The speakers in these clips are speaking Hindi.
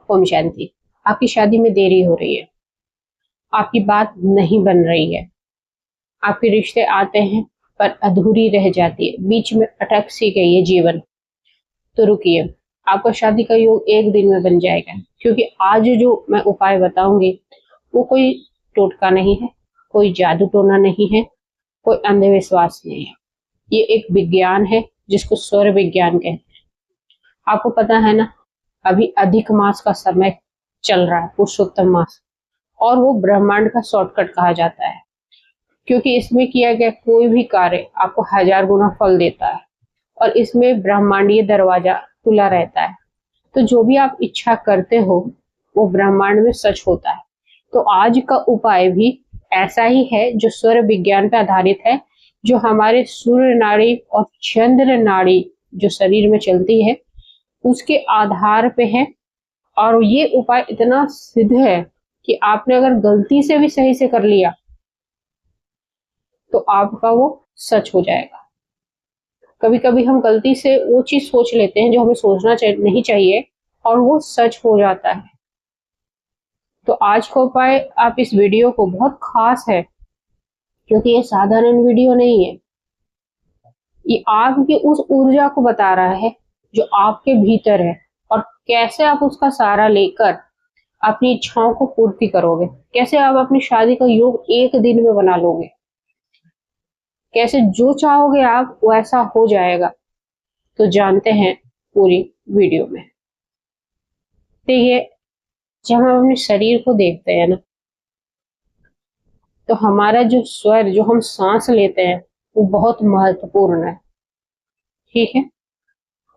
ओम शांति। आपकी शादी में देरी हो रही है, आपकी बात नहीं बन रही है, आपके रिश्ते आते हैं पर अधूरी रह जाती है, बीच में अटक सी गई है जीवन, तो रुकिए, आपका शादी का योग एक दिन में बन जाएगा। क्योंकि आज जो मैं उपाय बताऊंगी वो कोई टोटका नहीं है, कोई जादू टोना नहीं है, कोई अंधविश्वास नहीं है। ये एक विज्ञान है जिसको स्वर विज्ञान कहते हैं। आपको पता है ना, अभी अधिक मास का समय चल रहा है, पुरुषोत्तम मास, और वो ब्रह्मांड का शॉर्टकट कहा जाता है, क्योंकि इसमें किया गया कोई भी कार्य आपको 1000 गुना फल देता है और इसमें ब्रह्मांडीय दरवाजा खुला रहता है। तो जो भी आप इच्छा करते हो वो ब्रह्मांड में सच होता है। तो आज का उपाय भी ऐसा ही है जो स्वर विज्ञान पर आधारित है, जो हमारे सूर्य नाड़ी और चंद्र नाड़ी जो शरीर में चलती है उसके आधार पे है। और ये उपाय इतना सिद्ध है कि आपने अगर गलती से भी सही से कर लिया तो आपका वो सच हो जाएगा। कभी कभी हम गलती से वो चीज सोच लेते हैं जो हमें सोचना नहीं चाहिए और वो सच हो जाता है। तो आज का उपाय, आप इस वीडियो को, बहुत खास है क्योंकि ये साधारण वीडियो नहीं है, ये आपकी उस ऊर्जा को बता रहा है जो आपके भीतर है और कैसे आप उसका सहारा लेकर अपनी इच्छाओं को पूर्ति करोगे, कैसे आप अपनी शादी का योग एक दिन में बना लोगे, कैसे जो चाहोगे आप वैसा हो जाएगा। तो जानते हैं पूरी वीडियो में। देखिए, जब हम अपने शरीर को देखते हैं ना, तो हमारा जो स्वर, जो हम सांस लेते हैं, वो बहुत महत्वपूर्ण है, ठीक है।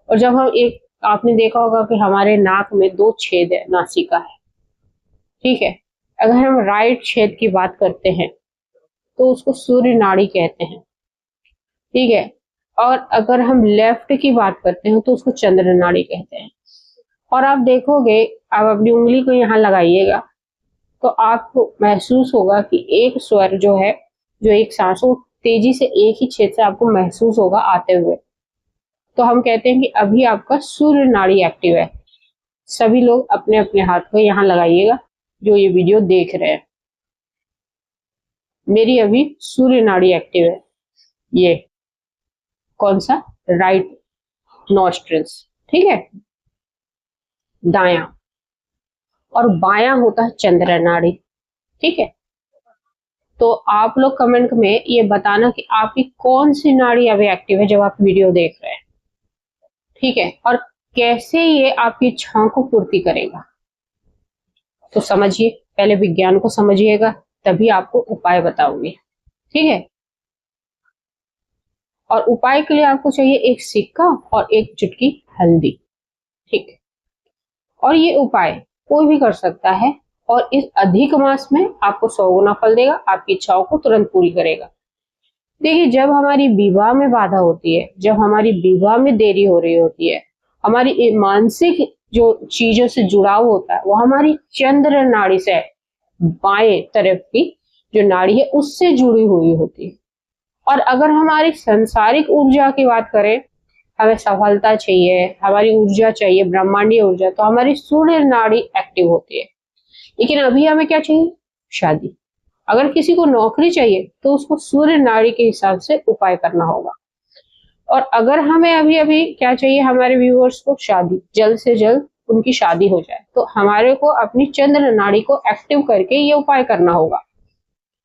और जब हम आपने देखा होगा कि हमारे नाक में 2 छेद है, नासिका है, ठीक है। अगर हम राइट छेद की बात करते हैं तो उसको सूर्य नाड़ी कहते हैं, ठीक है। और अगर हम लेफ्ट की बात करते हैं तो उसको चंद्र नाड़ी कहते हैं। और आप देखोगे, आप अपनी उंगली को यहाँ लगाइएगा तो आपको महसूस होगा कि एक स्वर जो है, जो एक सांस, वो तेजी से एक ही छेद से आपको महसूस होगा आते हुए। तो हम कहते हैं कि अभी आपका सूर्य नाड़ी एक्टिव है। सभी लोग अपने अपने हाथ को यहाँ लगाइएगा जो ये वीडियो देख रहे हैं। मेरी अभी सूर्य नाड़ी एक्टिव है। ये कौन सा? राइट नॉस्ट्रिल्स, ठीक है, दायां। और बायां होता है चंद्र नाड़ी, ठीक है। तो आप लोग कमेंट में ये बताना कि आपकी कौन सी नाड़ी अभी एक्टिव है जब आप वीडियो देख रहे हैं, ठीक है, और कैसे ये आपकी इच्छाओं को पूर्ति करेगा। तो समझिए, पहले विज्ञान को समझिएगा, तभी आपको उपाय बताऊंगी, ठीक है। और उपाय के लिए आपको चाहिए एक सिक्का और एक चुटकी हल्दी, ठीक है। और ये उपाय कोई भी कर सकता है और इस अधिक मास में आपको 100 गुना फल देगा, आपकी इच्छाओं को तुरंत पूरी करेगा। देखिए, जब हमारी विवाह में बाधा होती है, जब हमारी विवाह में देरी हो रही होती है, हमारी मानसिक जो चीजों से जुड़ाव होता है वो हमारी चंद्र नाड़ी से, बाएं तरफ की जो नाड़ी है, उससे जुड़ी हुई होती है। और अगर हमारी सांसारिक ऊर्जा की बात करें, हमें सफलता चाहिए, हमारी ऊर्जा चाहिए, ब्रह्मांडीय ऊर्जा, तो हमारी सूर्य नाड़ी एक्टिव होती है। लेकिन अभी हमें क्या चाहिए? शादी। अगर किसी को नौकरी चाहिए तो उसको सूर्य नाड़ी के हिसाब से उपाय करना होगा। और अगर हमें अभी अभी क्या चाहिए, हमारे व्यूअर्स को शादी, जल्द से जल्द उनकी शादी हो जाए, तो हमारे को अपनी चंद्र नाड़ी को एक्टिव करके ये उपाय करना होगा।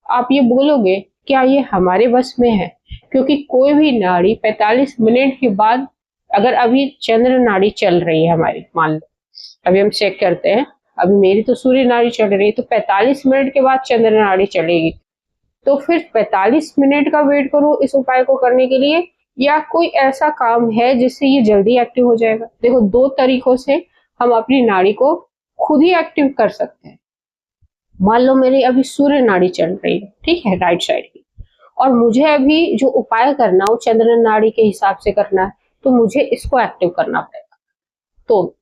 आप ये बोलोगे, क्या ये हमारे बस में है? क्योंकि कोई भी नाड़ी 45 मिनट के बाद, अगर अभी चंद्र नाड़ी चल रही है हमारी, मान लो अभी हम चेक करते हैं, अभी मेरी तो सूर्य नाड़ी चल रही है, तो 45 मिनट के बाद चंद्र नाड़ी चलेगी। तो फिर 45 मिनट का वेट करो इस उपाय को करने के लिए, या कोई ऐसा काम है जिससे ये जल्दी एक्टिव हो जाएगा? देखो, 2 तरीकों से हम अपनी नाड़ी को खुद ही एक्टिव कर सकते हैं। मान लो मेरी अभी सूर्य नाड़ी चल रही है, ठीक है, राइट साइड की, और मुझे अभी जो उपाय करना वो चंद्र नाड़ी के हिसाब से करना है, तो मुझे इसको एक्टिव करना पड़ेगा। तो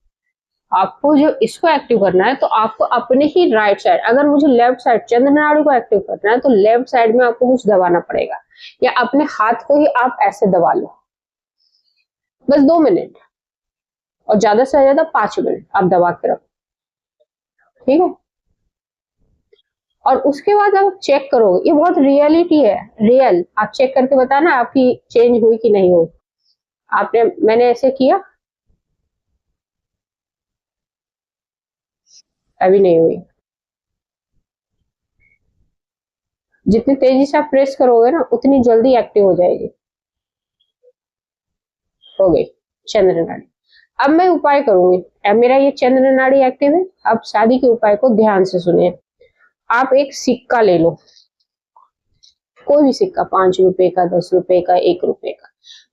आपको जब इसको एक्टिव करना है तो आपको अपने ही राइट साइड, अगर मुझे लेफ्ट साइड चंद्र नाड़ी को एक्टिव करना है तो लेफ्ट साइड में आपको कुछ दबाना पड़ेगा, या अपने हाथ को ही आप ऐसे दबा लो, बस 2 मिनट, और ज्यादा से ज्यादा 5 मिनट आप दबा के रखो। ठीक है। और उसके बाद आप चेक करोगे, ये बहुत रियलिटी है, रियल। आप चेक करके बताना आपकी चेंज हुई कि नहीं हुई। आपने, मैंने ऐसे किया, अभी नहीं हुई। जितनी तेजी से आप प्रेस करोगे ना उतनी जल्दी एक्टिव हो जाएगी। हो गई चंद्र नाड़ी। अब मैं उपाय करूंगी। अब मेरा ये चंद्र नाड़ी एक्टिव है। अब शादी के उपाय को ध्यान से सुनिए। आप एक सिक्का ले लो, कोई भी सिक्का, 5 रुपए का, 10 रुपए का, 1 रुपए का।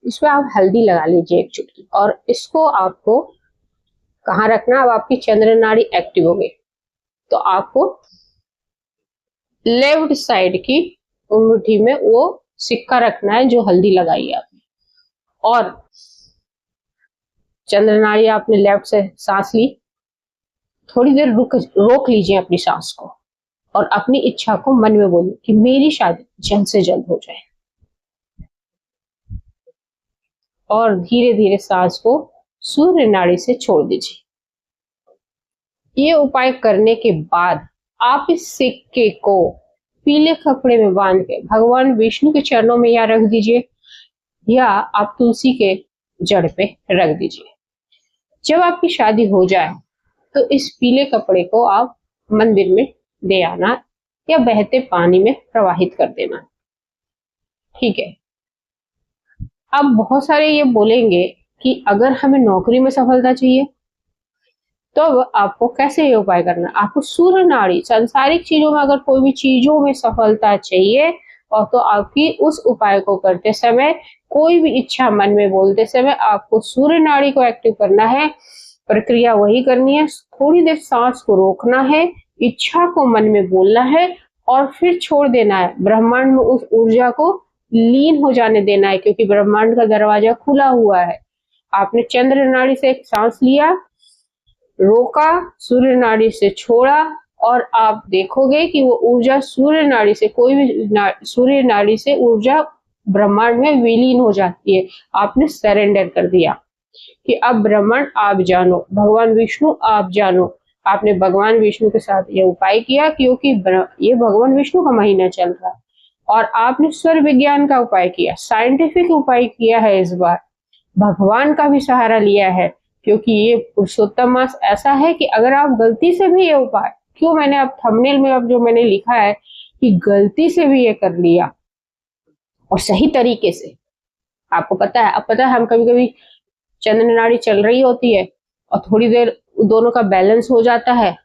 इसमें आप हल्दी लगा लीजिए एक चुटकी, और इसको आपको कहाँ रखना, अब आपकी चंद्र नाड़ी एक्टिव हो गई तो आपको लेफ्ट साइड की अंगूठी में वो सिक्का रखना है जो हल्दी लगाई है आपने। और चंद्र नाड़ी आपने लेफ्ट से सांस ली, थोड़ी देर रोक लीजिए अपनी सांस को, और अपनी इच्छा को मन में बोलिए कि मेरी शादी जल्द से जल्द हो जाए। और धीरे धीरे सांस को सूर्य नाड़ी से छोड़ दीजिए। ये उपाय करने के बाद आप इस सिक्के को पीले कपड़े में बांध के भगवान विष्णु के चरणों में या रख दीजिए, या आप तुलसी के जड़ पे रख दीजिए। जब आपकी शादी हो जाए तो इस पीले कपड़े को आप मंदिर में दे आना, या बहते पानी में प्रवाहित कर देना, ठीक है। अब बहुत सारे ये बोलेंगे कि अगर हमें नौकरी में सफलता चाहिए तो आपको कैसे ये उपाय करना है। आपको सूर्य नाड़ी, सांसारिक चीजों में अगर कोई भी चीजों में सफलता चाहिए, और तो आपकी उस उपाय को करते समय, कोई भी इच्छा मन में बोलते समय आपको सूर्य नाड़ी को एक्टिव करना है। प्रक्रिया वही करनी है, थोड़ी देर सांस को रोकना है, इच्छा को मन में बोलना है, और फिर छोड़ देना है। ब्रह्मांड में उस ऊर्जा को लीन हो जाने देना है, क्योंकि ब्रह्मांड का दरवाजा खुला हुआ है। आपने चंद्र नाड़ी से एक सांस लिया, रोका, सूर्य नाड़ी से छोड़ा, और आप देखोगे कि वो ऊर्जा सूर्य नाड़ी से, कोई भी सूर्य नाड़ी से ऊर्जा ब्रह्मांड में विलीन हो जाती है। आपने सरेंडर कर दिया कि अब ब्रह्मांड आप जानो, भगवान विष्णु आप जानो। आपने भगवान विष्णु के साथ ये उपाय किया, क्योंकि ये भगवान विष्णु का महीना चल रहा है। और आपने स्वर विज्ञान का उपाय किया, साइंटिफिक उपाय किया है, इस बार भगवान का भी सहारा लिया है, क्योंकि ये पुरुषोत्तम मास ऐसा है कि अगर आप गलती से भी ये उपाय, क्यों मैंने अब थंबनेल में अब जो मैंने लिखा है कि गलती से भी ये कर लिया और सही तरीके से, आपको पता है, अब पता है हम कभी कभी चंद्र नाड़ी चल रही होती है और थोड़ी देर दोनों का बैलेंस हो जाता है,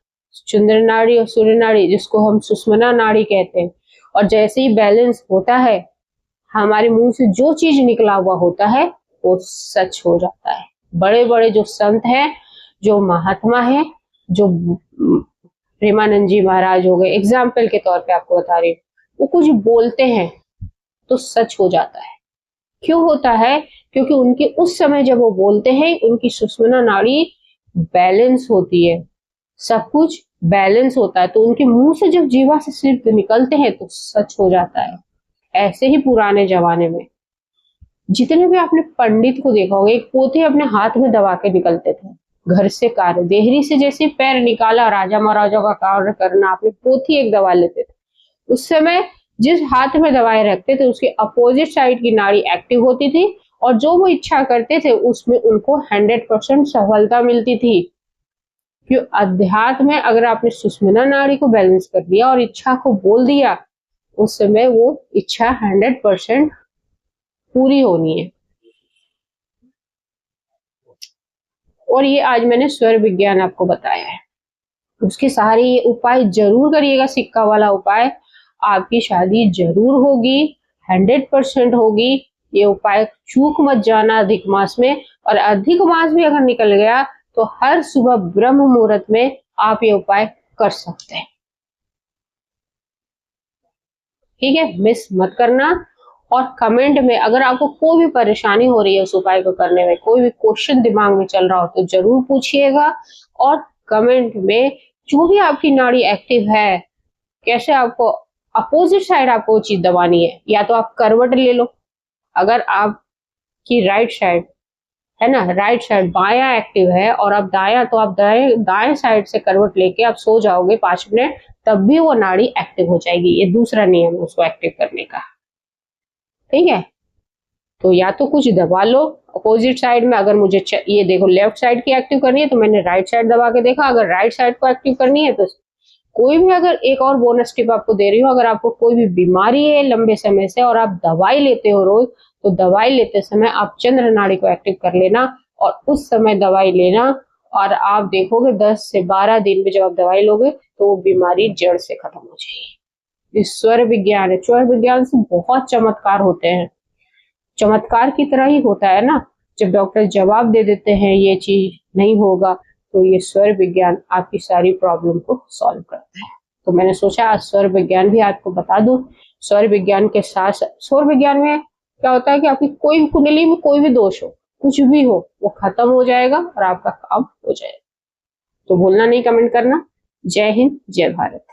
चंद्र नाड़ी और सूर्य नाड़ी, जिसको हम सुषुम्ना नाड़ी कहते हैं। और जैसे ही बैलेंस होता है, हमारे मुंह से जो चीज निकला हुआ होता है वो सच हो जाता है। बड़े बड़े जो संत हैं, जो महात्मा हैं, जो प्रेमानंद जी महाराज हो गए, एग्जाम्पल के तौर पे आपको बता रही हूँ, वो कुछ बोलते हैं तो सच हो जाता है। क्यों होता है? क्योंकि उनके उस समय जब वो बोलते हैं, उनकी सुषुम्ना नाड़ी बैलेंस होती है, सब कुछ बैलेंस होता है, तो उनके मुंह से जब जीवा से शब्द निकलते हैं तो सच हो जाता है। ऐसे ही पुराने जमाने में जितने भी आपने पंडित को देखा होगा, एक पोथी अपने हाथ में दबा के निकलते थे घर से कार्य, देहरी से जैसे पैर निकाला, राजा महाराजा का कार्य करना, आपने पोथी एक दबा लेते थे। उस समय जिस हाथ में दवाई रखते थे उसके अपोजिट साइड की नाड़ी एक्टिव होती थी, और जो वो इच्छा करते थे उसमें उनको 100% सफलता मिलती थी। क्यों? अध्यात्म में अगर आपने सुषुम्ना नाड़ी को बैलेंस कर दिया और इच्छा को बोल दिया, उस समय वो इच्छा 100% पूरी होनी है। और ये आज मैंने स्वर विज्ञान आपको बताया है, उसके सहारे ये उपाय जरूर करिएगा, सिक्का वाला उपाय, आपकी शादी जरूर होगी, 100% होगी। ये उपाय चूक मत जाना अधिक मास में, और अधिक मास भी अगर निकल गया तो हर सुबह ब्रह्म मुहूर्त में आप ये उपाय कर सकते हैं, ठीक है। मिस मत करना। और कमेंट में अगर आपको कोई भी परेशानी हो रही है उस उपाय को करने में, कोई भी क्वेश्चन दिमाग में चल रहा हो तो जरूर पूछिएगा। और कमेंट में जो भी आपकी नाड़ी एक्टिव है, कैसे आपको अपोजिट साइड आपको वो चीज दबानी है, या तो आप करवट ले लो, अगर आपकी राइट साइड है ना, राइट साइड बायां एक्टिव है और आप दायां, तो आप दाएं साइड से करवट लेके आप सो जाओगे 5 मिनट, तब भी वो नाड़ी एक्टिव हो जाएगी। ये दूसरा नियम है उसको एक्टिव करने का, ठीक है। तो या तो कुछ दबा लो अपोजिट साइड में, अगर मुझे ये देखो लेफ्ट साइड की एक्टिव करनी है तो मैंने राइट साइड दबा के देखा, अगर राइट साइड को एक्टिव करनी है तो कोई भी, अगर एक और बोनस टिप आपको दे रही हूँ, अगर आपको कोई भी बीमारी है लंबे समय से और आप दवाई लेते हो रोज, तो दवाई लेते समय आप चंद्र नाड़ी को एक्टिव कर लेना और उस समय दवाई लेना, और आप देखोगे 10 से 12 दिन में जब आप दवाई लोगे तो वो बीमारी जड़ से खत्म हो जाएगी। इस स्वर विज्ञान है, स्वर विज्ञान से बहुत चमत्कार होते हैं, चमत्कार की तरह ही होता है ना। जब डॉक्टर जवाब दे देते हैं ये चीज नहीं होगा, तो ये स्वर विज्ञान आपकी सारी प्रॉब्लम को सॉल्व करता है। तो मैंने सोचा आज स्वर विज्ञान भी आपको बता दूं। स्वर विज्ञान के साथ, स्वर विज्ञान में क्या होता है कि आपकी कोई भी कुंडली में कोई भी दोष हो, कुछ भी हो, वो खत्म हो जाएगा और आपका काम हो जाएगा। तो भूलना नहीं कमेंट करना। जय हिंद, जय भारत।